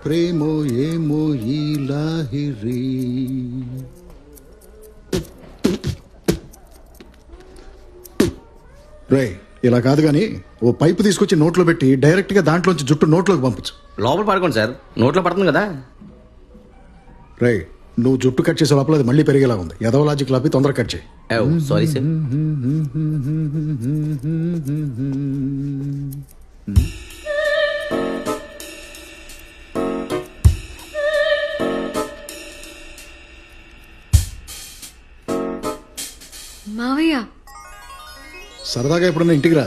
ప్రేమో ఏమో ఈ లాహిరి. రే ఇలా కాదు కానీ ఓ పైపు తీసుకొచ్చి నోట్లో పెట్టి డైరెక్ట్ గా దాంట్లోంచి జుట్టు నోట్లోకి పంపించు. లోపల పడుకోండి సార్, నోట్లో పడుతుంది కదా. రే నువ్వు జుట్టు కట్ చేసే లోపల అది మళ్ళీ పెరిగేలా ఉంది. ఎదవ లాజిక్ లాపి తొందరగా కట్ చేయి. Sorry sir. మావయ్య సరదాగా ఎప్పుడన్నా ఇంటికి రా.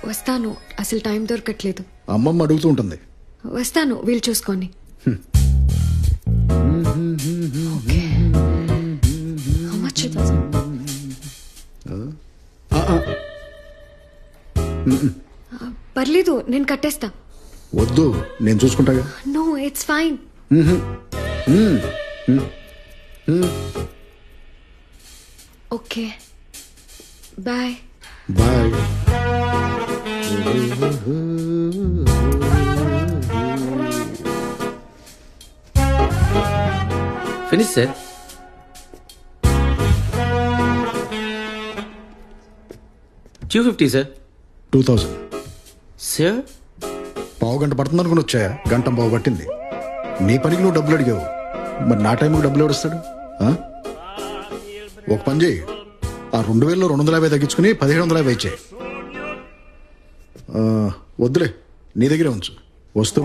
వస్తాను, అసలు టైం దొరకట్లేదు. అమ్మమ్మ అడుగుతూ ఉంటుంది. వస్తాను, వీలు చూసుకోండి. How much it was? పర్లేదు, నేను కట్టేస్తా. వద్దు, నేను చూసుకుంటాగా. No, it's fine. Okay, bye. Bye. Finish sir. $250 sir. 2000. Sir పావు గంట పడుతుంది అనుకుని వచ్చాయా? గంట పావు పట్టింది. నీ పనికి నువ్వు డబ్బులు అడిగావు, మరి నా టైంకి డబ్బులు ఎవరిస్తాడు? ఒక పని చేయి, ఆ 2000లో 250 తగ్గించుకుని 1750 ఇచ్చాయి. వద్దులే, నీ దగ్గరే ఉంచు. వస్తూ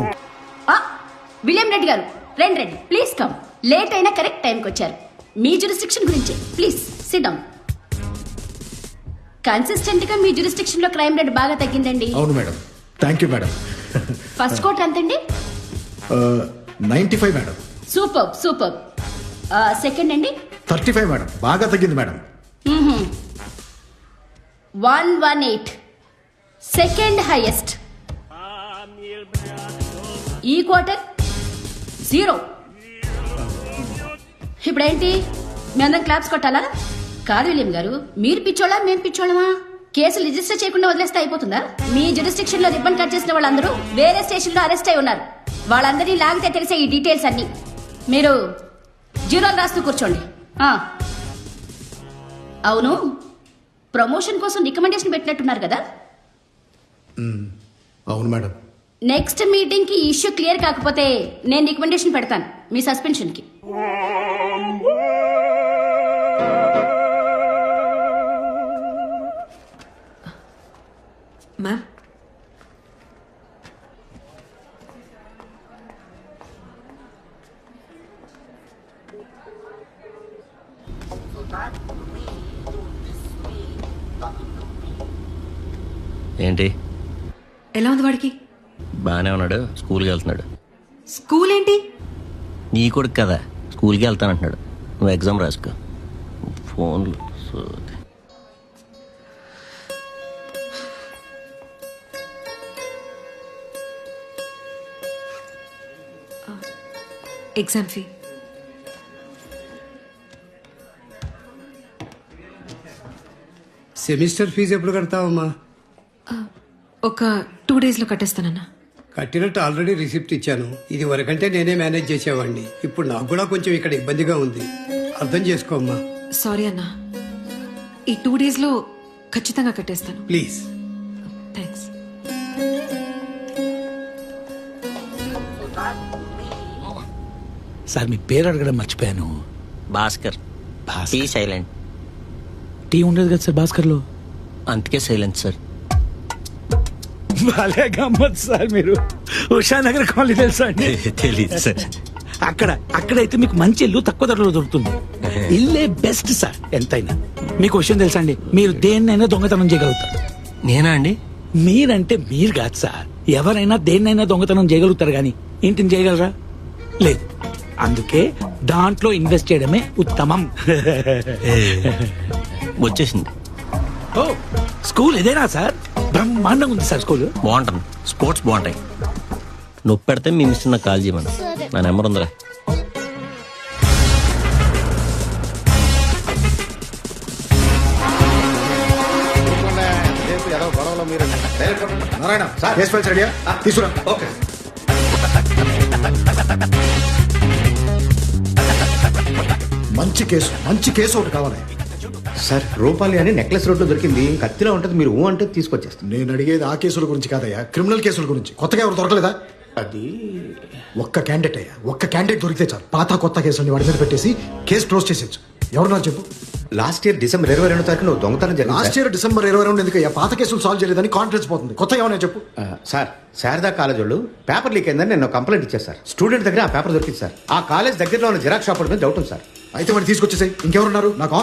విలియం రెడ్డి గారు, రండి ప్లీజ్ కమ్. లేట్ అయినా కరెక్ట్ టైంకి వచ్చారు. మీ జ్యూరిస్డిక్షన్ గురించి ప్లీజ్ సిట్ డౌన్. కన్సిస్టెంట్ గా మీ జ్యూరిస్డిక్షన్ లో క్రైమ్ రేట్ బాగా తగ్గిందండి. అవును madam, thank you madam. First quote ఎంతండి? 95 మేడం. Super super. సెకండ్ అండి? 35 మేడం, బాగా తగ్గింది మేడం. 118, second highest. ఈ క్వార్టర్ 0. ఇప్పుడేంటి మీ అందరం క్లాప్స్ కొట్టాలా? కాదు విలియం గారు, మీరు పిచ్చోళ్ళా మేము పిచ్చోళ్ళమా? కేసులు రిజిస్టర్ చేయకుండా వదిలేస్తే అయిపోతుందా? మీ జ్యూరిస్డిక్షన్ లో రిబ్బన్ కట్ చేసిన వాళ్ళందరూ వేరే స్టేషన్ లో అరెస్ట్ అయి ఉన్నారు. వాళ్ళందరినీ లాగితే తెలిసే ఈ డీటెయిల్స్ అన్ని. మీరు జీరోలు రాస్తూ కూర్చోండి. అవును, ప్రమోషన్ కోసం రికమెండేషన్ పెట్టినట్టున్నారు కదా? అవును మేడం. నెక్స్ట్ మీటింగ్ కి ఇష్యూ క్లియర్ కాకపోతే నేను రికమెండేషన్ పెడతాను మీ సస్పెన్షన్ కి. మ్యామ్, ఏంటి? ఎలా ఉంది వాడికి? బాగానే ఉన్నాడు, స్కూల్కి వెళ్తున్నాడు. స్కూల్ ఏంటి? నీ కొడుకు కదా, స్కూల్కి వెళ్తానంటున్నాడు. నువ్వు ఎగ్జామ్ రాసుకో. ఫోన్లు ఎగ్జామ్ ఫీ. సెమిస్టర్ ఫీజు ఎప్పుడు కడతావమ్మా? ఒక 2 డేస్లో కట్టేస్తానన్నా. కట్టినట్టు ఆల్రెడీ రిసిప్ట్ ఇచ్చాను. ఇది వరకంటే నేనే మేనేజ్ చేసేవాడిని. ఇప్పుడు నాకు కూడా కొంచెం ఇక్కడ ఇబ్బందిగా ఉంది, అర్థం చేసుకోమ్మా. సారీ అన్నా, ఈ 2 డేస్లో ఖచ్చితంగా కట్టేస్తాను. ప్లీజ్. థ్యాంక్స్. సార్ మీ పేరు అడగడం మర్చిపోయాను. భాస్కర్. Tea silent. టీ ఉండదు కదా సార్ భాస్కర్లో, అందుకే సైలెంట్ సార్. భలే గమ్మత్ సార్ మీరు. ఉషానగర్ కాలనీ తెలుసా అండి? తెలీదు సార్. అక్కడైతే మీకు మంచి ఇల్లు తక్కువ ధరలో దొరుకుతుంది. ఇల్లే బెస్ట్ సార్ ఎంతైనా. మీకు విషయం తెలుసా అండి, మీరు దేన్నైనా దొంగతనం చేయగలుగుతారు. నేనా అండి? మీరంటే మీరు కాదు సార్, ఎవరైనా దేన్నైనా దొంగతనం చేయగలుగుతారు కానీ ఇంటిని చేయగలరా? లేదు. అందుకే దాంట్లో ఇన్వెస్ట్ చేయడమే ఉత్తమం. వచ్చేసింది. ఓ స్కూల్ ఇదేనా సార్? బ్రహ్మాండంగా ఉంది సార్ స్కూల్. బాగుంటుంది, స్పోర్ట్స్ బాగుంటాయి. నొప్పి పెడితే మీ మిస్టర్ నాకు కాల్ చేయమని. నా నెంబర్ ఉందిరా. నారాయణ, తీసుకురా. మంచి కేసు ఒకటి కావాలి. సార్ రూపాలి అని నెక్లెస్ రోడ్లో దొరికింది, కత్తిలో ఉంటుంది, మీరు ఊ అంటే తీసుకొచ్చేస్తాను. నేను అడిగేది ఆ కేసుల గురించి కాదయ్యా, క్రిమినల్ కేసుల గురించి. కొత్తగా ఎవరు దొరకలేదా? అది ఒక్క క్యాండిడేట్ దొరికితే చాలు, పాత కొత్త కేసులని వాడి మీద పెట్టేసి కేసు క్లోజ్ చేసేచ్చు. ఎవరున్నారు చెప్పు. లాస్ట్ ఇయర్ December 22వ తారీఖు నువ్వు దొంగతనం జరిగింది. లాస్ట్ ఇయర్ December 22 ఎందుకు పాత కేసులు సాల్వ్ చేయలేదని కాన్ఫిడెన్స్ పోతుంది. కొత్త ఏమన్నా చెప్పు. సార్ శారదా కాలేజ్ వాళ్ళు పేపర్ లీక్ అయిందని నేను కంప్లైంట్ ఇచ్చాను సార్. స్టూడెంట్ దగ్గర ఆ పేపర్ దొరికింది సార్. ఆ కాలేజ్ దగ్గరలో ఉన్న జిరాక్స్ షాప్ మీద డౌట్ ఉంది సార్. అయితే వాడిని తీసుకొచ్చేసాయి. ఇంకెవరున్నారు? నాకు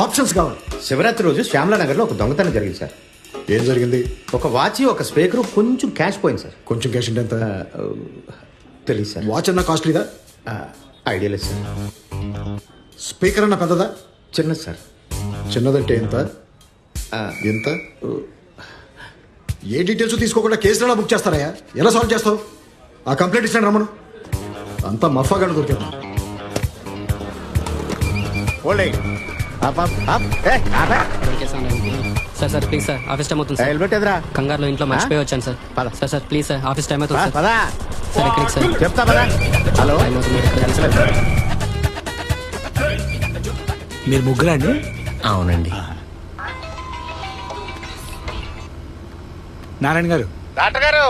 ఆప్షన్స్ కావాలి. శివరాత్రి రోజు శ్యామలా నగర్లో ఒక దొంగతనం జరిగింది సార్. ఏం జరిగింది? ఒక వాచ్, ఒక స్పీకర్, కొంచెం క్యాష్ పోయింది సార్. కొంచెం క్యాష్ అంటే ఎంత? తెలియదు సార్. వాచ్ అన్న కాస్ట్లీదా? ఐడియా లేదు సార్. స్పీకర్ అన్న పెద్దదా? చిన్నది సార్. చిన్నదంటే ఎంత? ఎంత? ఏ డీటెయిల్స్ తీసుకోకుండా కేసులు ఎలా బుక్ చేస్తారయ్యా? ఎలా సాల్వ్ చేస్తావు? ఆ కంప్లైంట్ ఇస్తాను రమ్మను. అంతా మఫాగా దొరికింది. Sir sir please sir office time అవుతుంది సార్. హెల్మెట్ ఎదురా కంగారులో ఇంట్లో మర్చిపోయి వచ్చాను sir. Sir sir please sir office time అవుతుంది సార్. పదా సార్ ఎక్కడికి సార్? చెప్తా పదా. హలో టైం అవుతుంది, మీరు ఎక్కడికి వెళ్ళాలి? మీరు ముగ్గురు అండి? అవునండి. నారాయణ గారు, డాక్టర్ గారు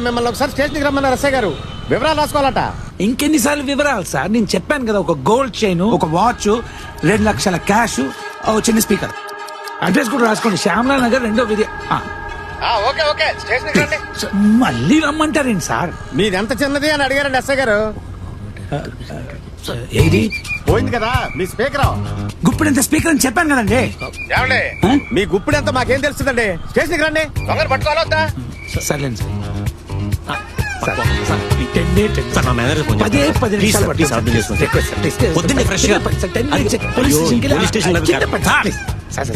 మిమ్మల్ని ఒకసారి స్టేషన్కి రమ్మన్నారు ఎస్ఐ గారు. వివరాలు రాసుకోవాలట. ఇంకెన్నిసార్లు వివరాలు సార్? నేను చెప్పాను కదా, ఒక గోల్డ్ చైన్, ఒక వాచ్, 2 లక్షల క్యాష్, చిన్న స్పీకర్. అడ్రస్ కూడా రాసుకోండి, శ్యామలా నగర్ 2వ వీధి. ఓకే ఓకే స్టేషన్కి రండి. మళ్ళీ రమ్మంటారేంటి సార్? మీది ఎంత చిన్నది అని అడిగారండి ఎస్ఐ గారు. ఏది పోయింది కదా మీ స్పీకర్. గుప్పుడు ఎంత స్పీకర్ అని చెప్పాను కదండి. ఏమండి మీ గుప్పుడు ఎంత మాకేం తెలుస్తుందండి? స్టేషన్కి రండి. దొంగలు పట్టుకోవాలొద్దా? సర్లేండి సార్. సార్, నా మేనేజర్ కొంచెం పదే 10 ప్లీజ్ నిమిషాలు సార్, ప్లీజ్ అర్థం చేసుకోండి. పొద్దున్నే ఫ్రెష్ గా police station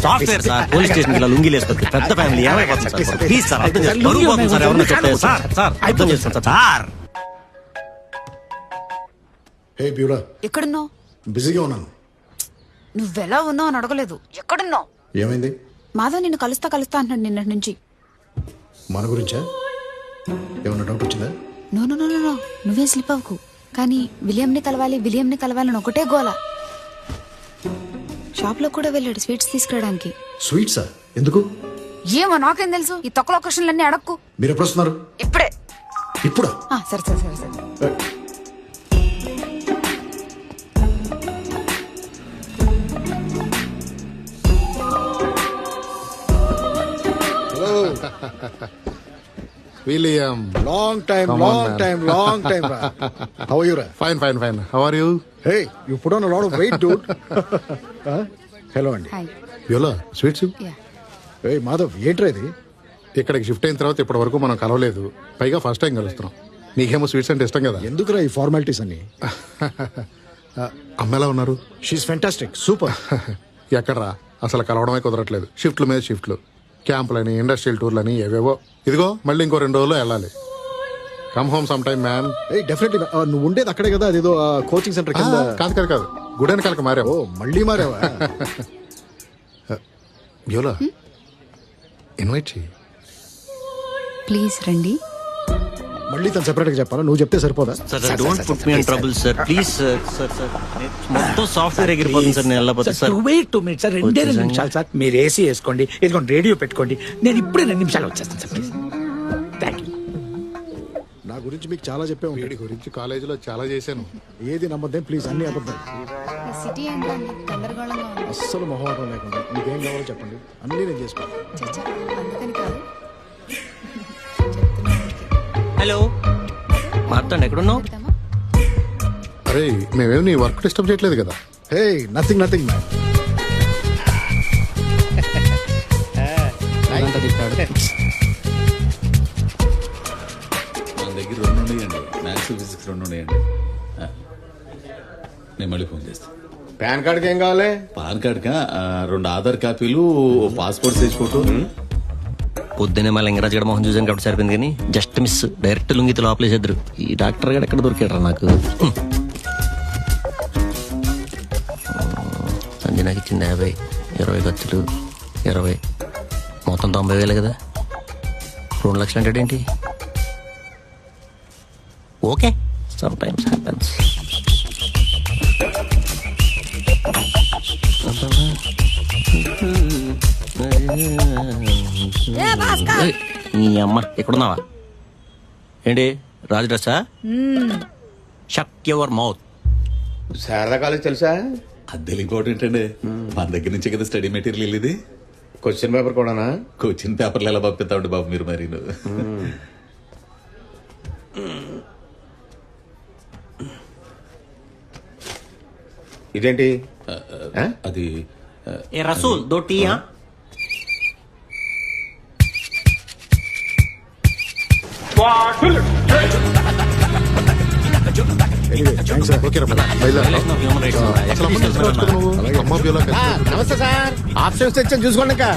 software sir, police station ఇలా లుంగి లేసుకోండి. పెద్ద ఫ్యామిలీ ఏమైపోతుంది సార్? ప్లీజ్ సార్ అర్థం చేసుకోండి. బరువు పోతుంది సార్, ఎవరన్నా చెప్తే సార్. సార్ అర్థం చేసుకోండి సార్. హే బ్యూరా, ఎక్కడున్నావు? బిజీగా ఉన్నాను. నువ్వెలా ఉన్నావు అని అడగలేదు. ఎక్కడున్నావు? ఏమైంది? మాధవ్ నిన్ను కలుస్తా అంటున్నాడు నిన్నటి నుంచి. మన గురించా? ఏమన్నా డౌట్ వచ్చిందా? No no no no no, నువ్వే స్లిప్ అవ్వకు. కానీ విలియంని కలవాలని ఒకటే గోల. షాప్ లో కూడా వెళ్ళాడు స్వీట్స్ తీసుకురావడానికి. స్వీట్సా? ఎందుకు? ఏమో నాకేం తెలుసు. ఈ తొక్కలో క్వశ్చన్లన్నీ అడక్కు. మీరు ఎప్పుడు వస్తున్నారు? ఇప్పుడే. ఇప్పుడా? సరే సరే సరే సరే. William. Long time. How are you, Ra? Fine. How are you? Hey, you put on a lot of weight, dude. Hello, Andy. Hi. Yola, sweets? Yeah. Hey, Madhav, ఏంట్రా ఇది? ఇక్కడికి షిఫ్ట్ అయిన తర్వాత ఇప్పటి వరకు మనం కలవలేదు. పైగా ఫస్ట్ టైం కలుస్తున్నాం. నీకేమో స్వీట్స్ అంటే ఇష్టం కదా. ఎందుకురా ఈ ఫార్మాలిటీస్ అన్ని? అమ్మ ఎలా ఉన్నారు? She is fantastic, super. ఎక్కడరా అసలు కలవడమే కుదరట్లేదు. షిఫ్ట్ల మీద షిఫ్ట్లు, క్యాంపులని, ఇండస్ట్రియల్ టూర్లని ఏవేవో. ఇదిగో మళ్ళీ ఇంకో 2 రోజుల్లో వెళ్ళాలి. Come home some time man. ఏయ్ డెఫినెట్లీ. నువ్వు ఉండేది అక్కడే కదా, అదేదో కోచింగ్ సెంటర్ కింద. కాదు గుడెనకాలకి మారావు. ఓ మళ్ళీ మారావా? యోలా ఇన్వైట్ చెయ్యి. ప్లీజ్ రండి. మళ్ళీ తను సెపరేట్ గా చెప్పాలా? నువ్వు చెప్తే సరిపోదా? Sir don't put me in trouble sir, please sir. మొత్తం సాఫ్ట్వేర్ ఎగిరిపోతుంది సార్, నేను వెళ్ళకపోతే సార్. వెయిట్ 2 minutes సార్, 2 నిమిషాలు సార్. మీరు ఏసీ వేసుకోండి, ఇదిగోండి రేడియో పెట్టుకోండి. నేను ఇప్పుడే 2 నిమిషాలు వచ్చేస్తాను సార్, ప్లీజ్. Thank you. నా గురించి మీకు చాలా చెప్పాము. వీడి గురించి కాలేజీలో చాలా చేశాను. ఏది నమ్మద్దేం ప్లీజ్, అన్ని అబద్ధం. సిటీ ఏంటండి గందరగోళంగా ఉంది. అస్సలు మొహమాటం లేకుండా మీకేం కావాలో చెప్పండి, అన్నీ నేను చేసుకుంటాను. చచ్చా, అందుకని కాదు. హలో మాట్లాడండి, ఎక్కడున్నావు? చెప్తామా? అరే మేమేమి నీ వర్క్ డిస్టర్బ్ చేయట్లేదు కదా. హే నథింగ్ మ్యాన్. అదంతా తిప్పాడు. మన దగ్గర 2 ఉన్నాయండి, మ్యాథ్స్ ఫిజిక్స్ 2 ఉన్నాయండి. నేను మళ్ళీ ఫోన్ చేస్తాను. పాన్ కార్డ్కి ఏం కావాలి? పాన్ కార్డ్ కా 2 ఆధార్ కాపీలు, పాస్పోర్ట్ సైజ్ ఫోటో. పొద్దునే మా లింగరాజ్ గడ మోహన్ చూసాను కాబట్టి సరిపోయింది, కానీ జస్ట్ మిస్. డైరెక్ట్ లుంగితో లోపలేసేద్దరు. ఈ డాక్టర్ గడ ఎక్కడ దొరికాడు నాకు? సంజనాకి ఇచ్చింది 50, 20 ఖర్చులు 20, మొత్తం 90,000 కదా. 2 లక్షలు అంటే ఏంటి? Okay sometimes happens. నీ అమ్మ ఎక్కడున్నావా? ఏంటి రాజు డ్రెస్సా? Shut your mouth. Sharada college తెలుసా? అద్దెలు ఇంపార్టెంట్ అండి. మన దగ్గర నుంచే కదా స్టడీ మెటీరియల్ ఇది. క్వశ్చన్ పేపర్ కూడానా? కోచింగ్ పేపర్లు ఎలా పంపిస్తామండి బాబు మీరు మరి. ఇదేంటి? అది ఏ రసూల్ దో టీయా? నమస్తే సార్, ఆప్షన్స్ తెచ్చాను చూసుకోండి. ఇంకా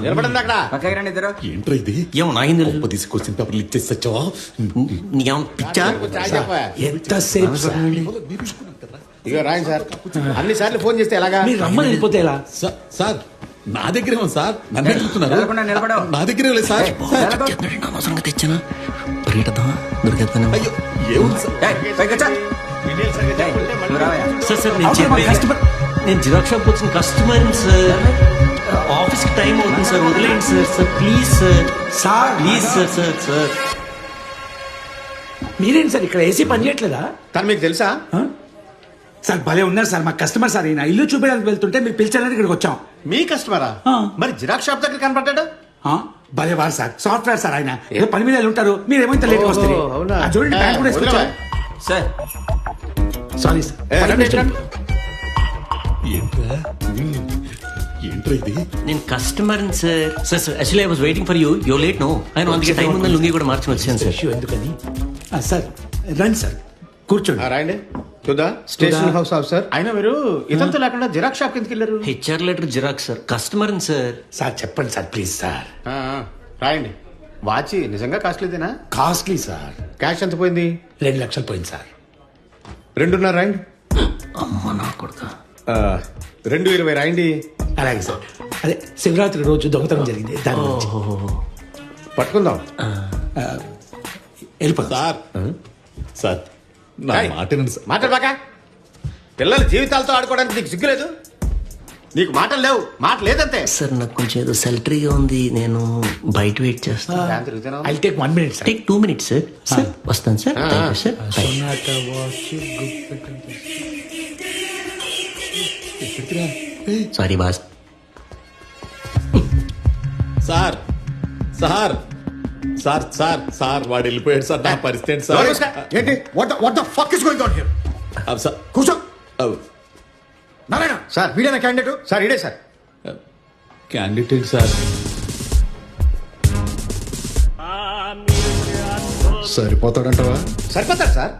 నిలబడింది అక్కడ. ఏంట్రా ఇది? ఏమో నాగింది తీసి క్వశ్చన్ పేపర్లు ఇచ్చేసి వచ్చావా? నీకేమో పిచ్చా? ఎంతసేపు సార్? ఇక రాయండి సార్. అన్ని సార్లు ఫోన్ చేస్తే ఎలాగా? మీరు రమ్మని వెళ్ళిపోతే ఎలా? సార్ నా దగ్గరే ఉంది సార్. నన్ను అడుగుతున్నారు. నా దగ్గరే లేదు సార్. అనవసరంగా తెచ్చానా? పరిగెడదామా? దొరికేద్దాను. అయ్యో ఏముంది సార్? సార్ సార్ నేను చెప్పే నేను జిరాక్స్ షాప్ వచ్చిన కస్టమర్ సార్. ఆఫీస్కి టైం అవుతుంది సార్, వదిలేండి sir. Sir please sir. Sir please sir. Sir sir మీరేంటి సార్ ఇక్కడ ఏసీ పని చేయట్లేదా? తను మీకు తెలుసా? సార్ భలే ఉన్నారు సార్. మా కస్టమర్ సార్ ఈయన ఇల్లు చూపించడానికి వెళ్తుంటే మీరు పిలిచారని ఇక్కడికి వచ్చాం. మీ కస్టమరా? మరి జిరాక్స్ షాప్ దగ్గర కనపడ్డాడు. భలే వారు సార్, సాఫ్ట్వేర్ సార్. ఆయన ఏదో పని మీద ఉంటారు, మీరేమో ఇంత లేట్ వస్తారు. అవునా? చూడండి బ్యాంక్ కూడా వేసుకొచ్చా. Sir sorry sir. ఏంట్రా ఇది? నేను customer sir. Sir sir actually I was waiting for you. You late no. ఆయన అందుకే టైం ఉందని లుంగి కూడా మార్చి వచ్చాను సార్. ఇష్యూ ఎందుకని? సార్ రండి సార్, కూర్చోండి. రాయండి. చూద్దా స్టేషన్ హౌస్ ఆఫీసర్. అయినా మీరు ఇదంతా లేకుండా జిరాక్స్ షాప్ కిందకి వెళ్ళారు. HR letter xerox sir. Customer sir. Sir చెప్పండి సార్ ప్లీజ్ సార్. రాయండి. వాచ్ నిజంగా కాస్ట్లీదేనా? Costly sir. క్యాష్ ఎంత పోయింది? 2 లక్షలు పోయింది సార్. 2.5 రాయండి. అమ్మ నా కొడుక. 2.20 రాయండి. అలాగే సార్. అదే శివరాత్రి రోజు దొంగతనం జరిగింది, దాని గురించి. పట్టుకుందాం. వెళ్ళిపోతాం సార్ సార్ నా మాట వినండి సార్. మాట్లాడబాక. పిల్లల జీవితాలతో ఆడుకోవడానికి నీకు సిగ్గులేదు? నీకు మాటలు లేవు, మాట లేదంతే. సార్ నాకు కొంచెం ఏదో సెల్టరీగా ఉంది, నేను బయట వెయిట్ చేస్తాను. I'll take 1 minute sir. Take 2 minutes sir. Sir వస్తాను sir. Thank you sir. Sorry boss. Sir sir sir sir sir వాడు వెళ్ళిపోయాడు సార్. నా పరిస్థితి ఏంటి సార్? ఏంటి? What the fuck is going on here? Sir కూర్చో. నారాయణ సార్, వీడేనా క్యాండిడేట్? సార్ ఇడే సార్. Candidate sir. సరిపోతాడంటావా? సరిపోతాడు సార్.